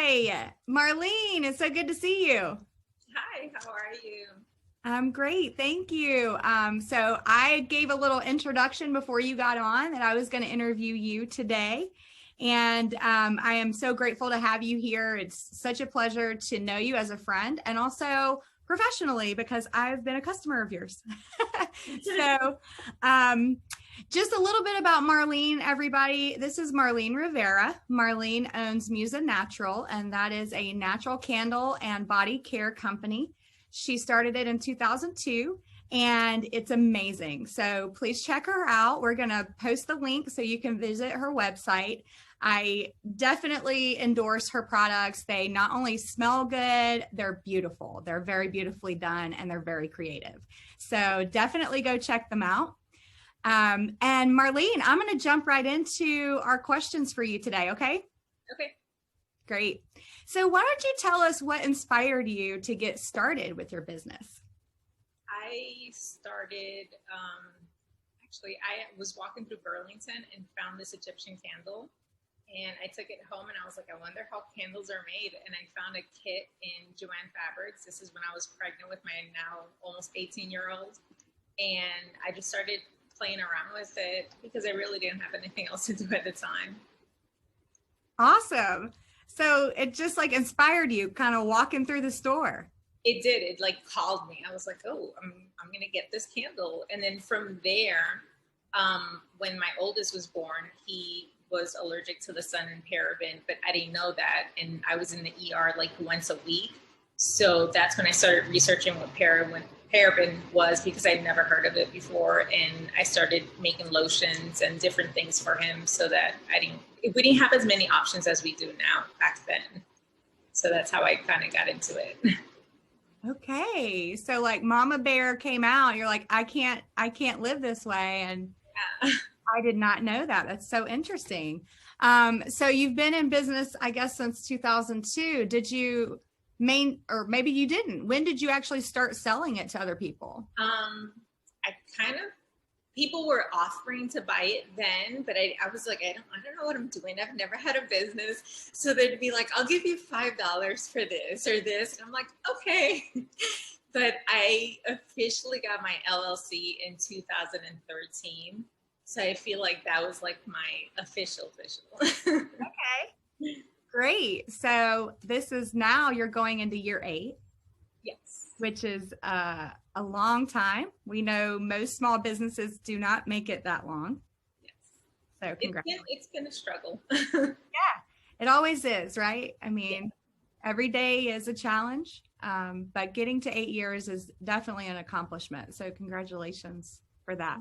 Hi, Marlene. It's so good to see you. Hi, how are you? I'm great. Thank you. So I gave a little introduction before you got on that I was going to interview you today. And I am so grateful to have you here. It's such a pleasure to know you as a friend and also professionally because I've been a customer of yours. so, um, just a little bit about Marlene, everybody. This is Marlene Rivera. Marlene owns Musa Natural, and that is a natural candle and body care company. She started it in 2002 and it's amazing. So please check her out. We're going to post the link so you can visit her website. I definitely endorse her products. They not only smell good, they're beautiful. They're very beautifully done and they're very creative. So definitely go check them out. And Marlene, I'm going to jump right into our questions for you today. Okay. Okay. Great. So why don't you tell us what inspired you to get started with your business? I started, actually, I was walking through Burlington and found this Egyptian candle. And I took it home and I was like, I wonder how candles are made. And I found a kit in Joanne Fabrics. This is when I was pregnant with my now almost 18-year-old. And I just started playing around with it because I really didn't have anything else to do at the time. Awesome. So it just like inspired you kind of walking through the store. It did. It like called me. I was like, oh, I'm gonna get this candle. And then from there, when my oldest was born, he was allergic to the sun and paraben, but I didn't know that, and I was in the ER like once a week. So that's when I started researching what paraben was because I'd never heard of it before, and I started making lotions and different things for him so that we didn't have as many options as we do now back then. So that's how I kind of got into it. Okay. So like Mama Bear came out, you're like, I can't live this way. And Yeah. I did not know that. That's so interesting. So you've been in business, I guess, since 2002. Did you or maybe you didn't. When did you actually start selling it to other people? I kind of people were offering to buy it then, but I was like, I don't know what I'm doing. I've never had a business. So they'd be like, I'll give you $5 for this or this. And I'm like, okay. But I officially got my LLC in 2013. So I feel like that was like my official. Okay. Great. So this is now you're going into year 8, Yes. which is a long time. We know most small businesses do not make it that long. Yes. So congratulations. It's been a struggle. Yeah, it always is, right? I mean, every day is a challenge, but getting to 8 years is definitely an accomplishment. So congratulations for that.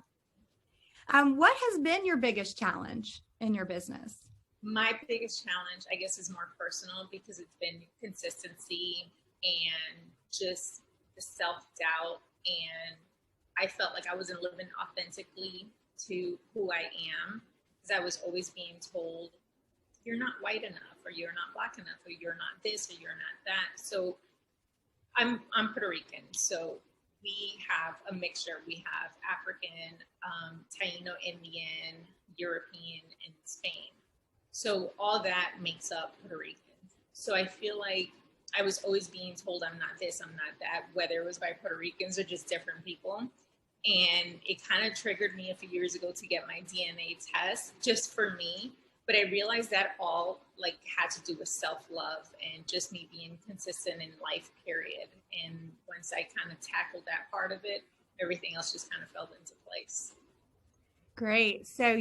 What has been your biggest challenge in your business? My biggest challenge, I guess, is more personal because it's been consistency and just the self-doubt. And I felt like I wasn't living authentically to who I am because I was always being told, you're not white enough, or you're not black enough, or you're not this, or you're not that. So I'm Puerto Rican. So we have a mixture. We have African, Taino, Indian, European, and Spain. So all that makes up Puerto Rican. So I feel like I was always being told I'm not this, I'm not that, whether it was by Puerto Ricans or just different people. And it kind of triggered me a few years ago to get my DNA test just for me. But I realized that all like had to do with self-love and just me being consistent in life, period. And once I kind of tackled that part of it, everything else just kind of fell into place. Great. So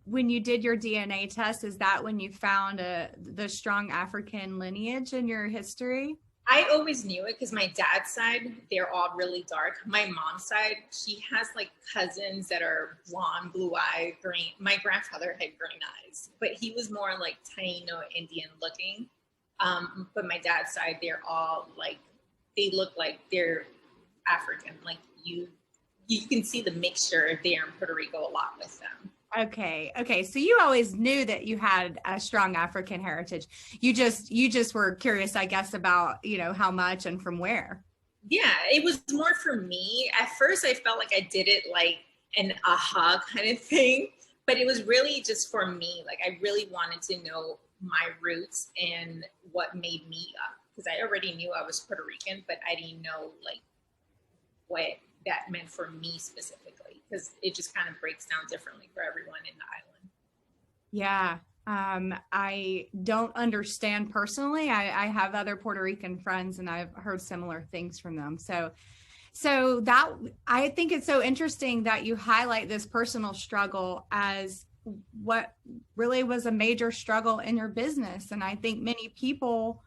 when you did your DNA test, is that when you found the strong African lineage in your history? I always knew it because my dad's side, they're all really dark. My mom's side, she has like cousins that are blonde, blue eyed, green. My grandfather had green eyes, but he was more like Taino Indian looking. But my dad's side, they're all like, they look like they're African. Like you can see the mixture there in Puerto Rico a lot with them. Okay. Okay. So you always knew that you had a strong African heritage. You just were curious, I guess, about, how much and from where. Yeah, it was more for me. At first, I felt like I did it like an aha kind of thing. but it was really just for me. Like, I really wanted to know my roots and what made me up, because I already knew I was Puerto Rican, but I didn't know like what that meant for me specifically, because it just kind of breaks down differently for everyone in the island. Yeah. I don't understand personally. I have other Puerto Rican friends and I've heard similar things from them. So that, I think it's so interesting that you highlight this personal struggle as what really was a major struggle in your business. And I think many people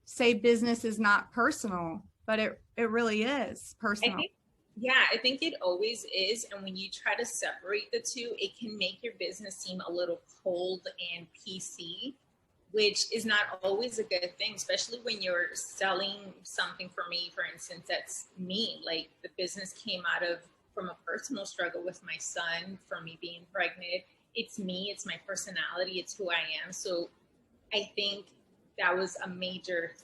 say business is not personal, but it really is personal. I think it always is. And when you try to separate the two, it can make your business seem a little cold and PC, which is not always a good thing, especially when you're selling something. For me, for instance, that's me. Like, the business came out of from a personal struggle with my son, from me being pregnant. It's me, it's my personality, it's who I am. So I think that was a major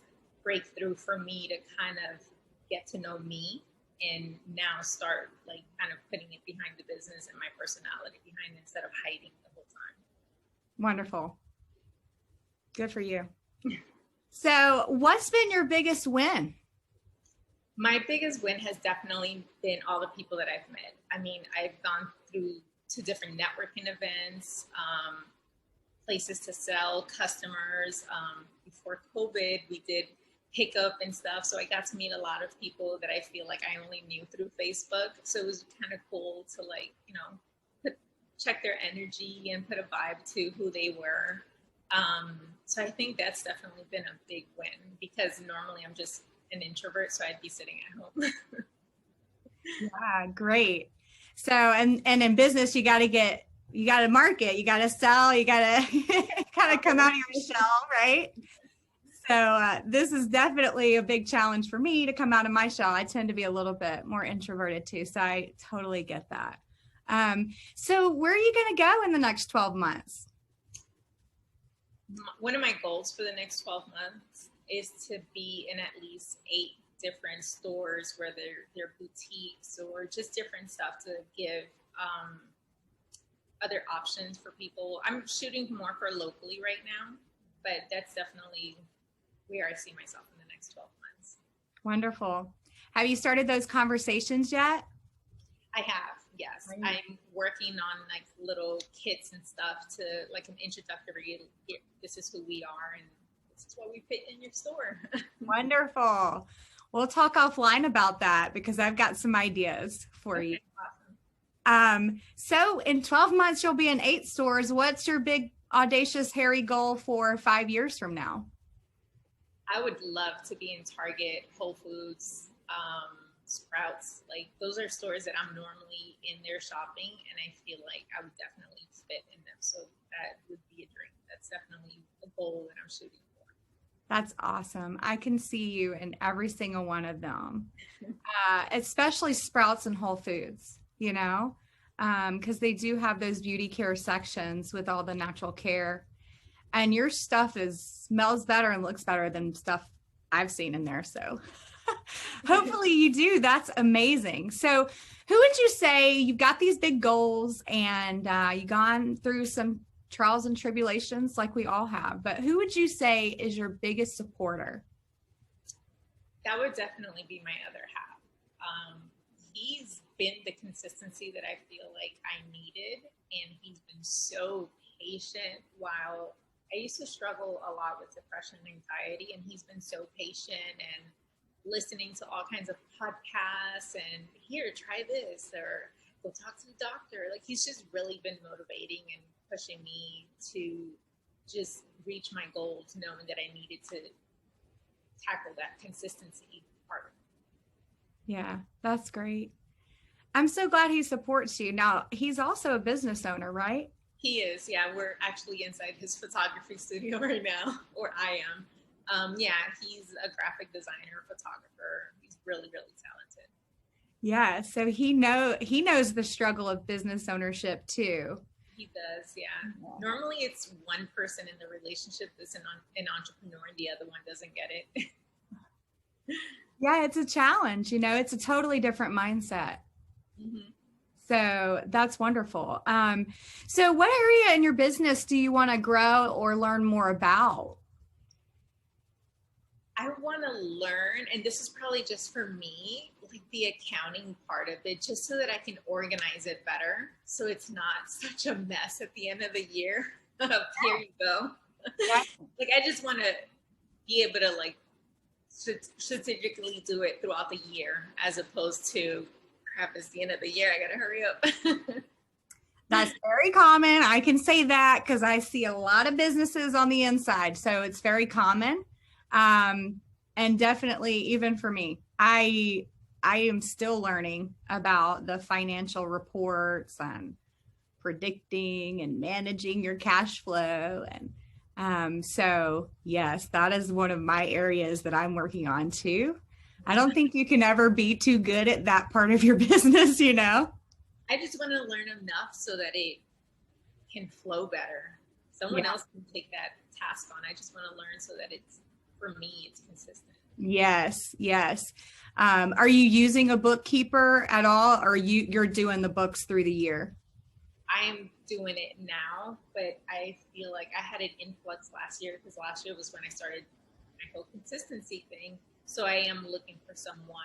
breakthrough for me to kind of get to know me, and now start like kind of putting it behind the business and my personality behind it, instead of hiding the whole time. Wonderful. Good for you. So what's been your biggest win? My biggest win has definitely been all the people that I've met. I mean, I've gone through to different networking events, places to sell, customers. Before COVID, we did pickup and stuff. So I got to meet a lot of people that I feel like I only knew through Facebook. So it was kind of cool to, like, you know, check their energy and put a vibe to who they were. So I think that's definitely been a big win, because normally I'm just an introvert, so I'd be sitting at home. Yeah, great. So, and in business, you got to market, you got to sell, you got to kind of come out of your shell, right? So this is definitely a big challenge for me to come out of my shell. I tend to be a little bit more introverted too, so I totally get that. So where are you going to go in the next 12 months? One of my goals for the next 12 months is to be in at least 8 different stores, where they're boutiques or just different stuff, to give other options for people. I'm shooting more for locally right now, but that's definitely where I see myself in the next 12 months. Wonderful. Have you started those conversations yet? I have, yes. Right. I'm working on like little kits and stuff, to like an introductory, this is who we are and this is what we fit in your store. Wonderful. We'll talk offline about that, because I've got some ideas for you. Awesome. So in 12 months, you'll be in 8 stores. What's your big, audacious, hairy goal for 5 years from now? I would love to be in Target, Whole Foods, Sprouts. Like, those are stores that I'm normally in there shopping, and I feel like I would definitely fit in them. So that would be a dream. That's definitely a goal that I'm shooting for. That's awesome. I can see you in every single one of them, especially Sprouts and Whole Foods, you know, because they do have those beauty care sections with all the natural care. And your stuff smells better and looks better than stuff I've seen in there. So hopefully you do. That's amazing. So who would you say, you've got these big goals and you've gone through some trials and tribulations like we all have, but who would you say is your biggest supporter? That would definitely be my other half. He's been the consistency that I feel like I needed, and he's been so patient while I used to struggle a lot with depression and anxiety, and he's been so patient and listening to all kinds of podcasts and, here, try this, or go talk to the doctor. Like, he's just really been motivating and pushing me to just reach my goals, knowing that I needed to tackle that consistency part. Yeah, that's great. I'm so glad he supports you. Now, he's also a business owner, right? He is, yeah. We're actually inside his photography studio right now, or I am. Yeah, he's a graphic designer, photographer. He's really, really talented. Yeah, so he knows the struggle of business ownership too. He does, yeah. Normally it's one person in the relationship that's an entrepreneur and the other one doesn't get it. Yeah, it's a challenge, you know, it's a totally different mindset. Mm-hmm. So that's wonderful. So what area in your business do you want to grow or learn more about? I want to learn, and this is probably just for me, like the accounting part of it, just so that I can organize it better. So it's not such a mess at the end of the year. Here you go. Yeah. Like, I just want to be able to like strategically do it throughout the year, as opposed to crap, it's the end of the year, I gotta hurry up. That's very common. I can say that because I see a lot of businesses on the inside. So it's very common. And definitely even for me, I am still learning about the financial reports and predicting and managing your cash flow. And so yes, that is one of my areas that I'm working on too. I don't think you can ever be too good at that part of your business, you know? I just want to learn enough so that it can flow better. Someone else can take that task on. I just want to learn so that it's, for me, it's consistent. Yes, yes. Are you using a bookkeeper at all, or you're doing the books through the year? I'm doing it now, but I feel like I had an influx last year, because last year was when I started my whole consistency thing. So I am looking for someone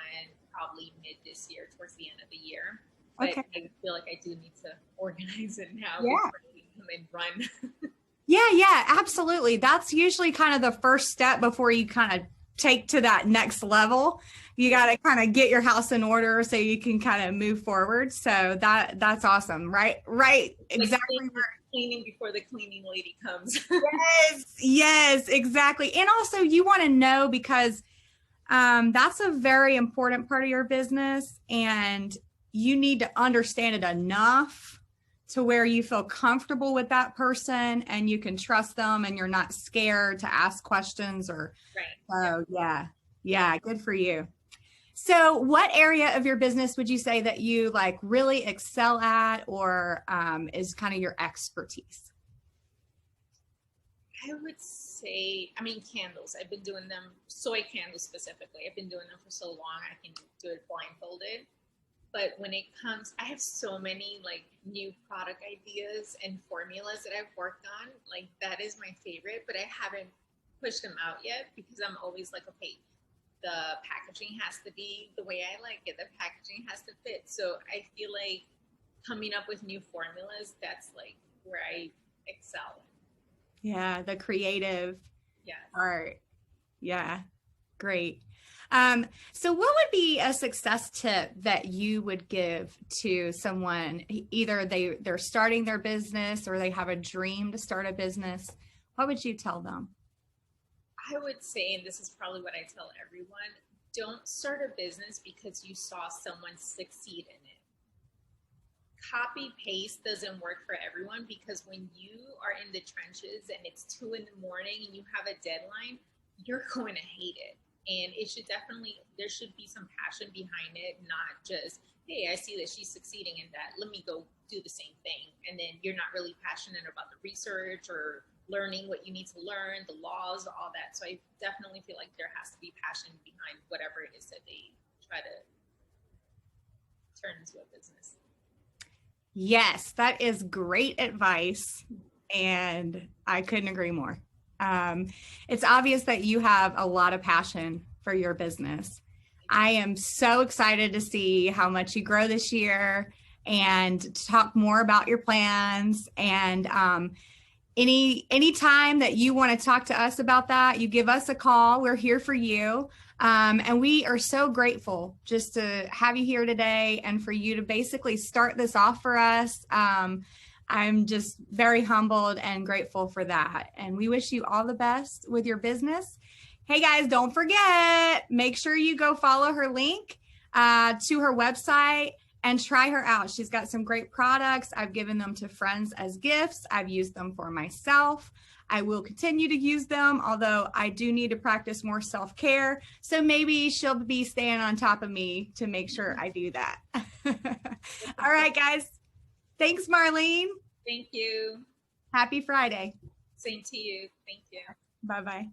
probably mid this year, towards the end of the year. But Okay. I feel like I do need to organize it now Yeah. before we come and run. Yeah, absolutely. That's usually kind of the first step before you kind of take to that next level. You got to kind of get your house in order so you can kind of move forward. So that's awesome. Right. Exactly. Like cleaning before the cleaning lady comes. Yes, exactly. And also you want to know, because that's a very important part of your business, and you need to understand it enough to where you feel comfortable with that person and you can trust them and you're not scared to ask questions or, right. oh yeah, good for you. So what area of your business would you say that you like really excel at, or is kind of your expertise? I would say, I mean, candles. I've been doing them, soy candles specifically. I've been doing them for so long, I can do it blindfolded. But when it comes, I have so many like new product ideas and formulas that I've worked on. Like, that is my favorite, but I haven't pushed them out yet, because I'm always like, okay, the packaging has to be the way I like it. The packaging has to fit. So I feel like coming up with new formulas, that's like where I excel. Yeah, the creative Yeah. art. Yeah, great. So what would be a success tip that you would give to someone, either they're starting their business or they have a dream to start a business? What would you tell them? I would say, and this is probably what I tell everyone, don't start a business because you saw someone succeed in it. Copy paste doesn't work for everyone, because when you are in the trenches and it's 2 a.m. and you have a deadline, you're going to hate it. And it should definitely, there should be some passion behind it, not just, hey, I see that she's succeeding in that, let me go do the same thing. And then you're not really passionate about the research or learning what you need to learn, the laws, all that. So I definitely feel like there has to be passion behind whatever it is that they try to turn into a business. Yes, that is great advice. And I couldn't agree more. It's obvious that you have a lot of passion for your business. I am so excited to see how much you grow this year and to talk more about your plans. And any time that you want to talk to us about that, you give us a call. We're here for you. And we are so grateful just to have you here today and for you to basically start this off for us. I'm just very humbled and grateful for that. And we wish you all the best with your business. Hey guys, don't forget, make sure you go follow her link to her website and try her out. She's got some great products. I've given them to friends as gifts. I've used them for myself. I will continue to use them, although I do need to practice more self-care. So maybe she'll be staying on top of me to make sure I do that. All right, guys. Thanks, Marlene. Thank you. Happy Friday. Same to you. Thank you. Bye-bye.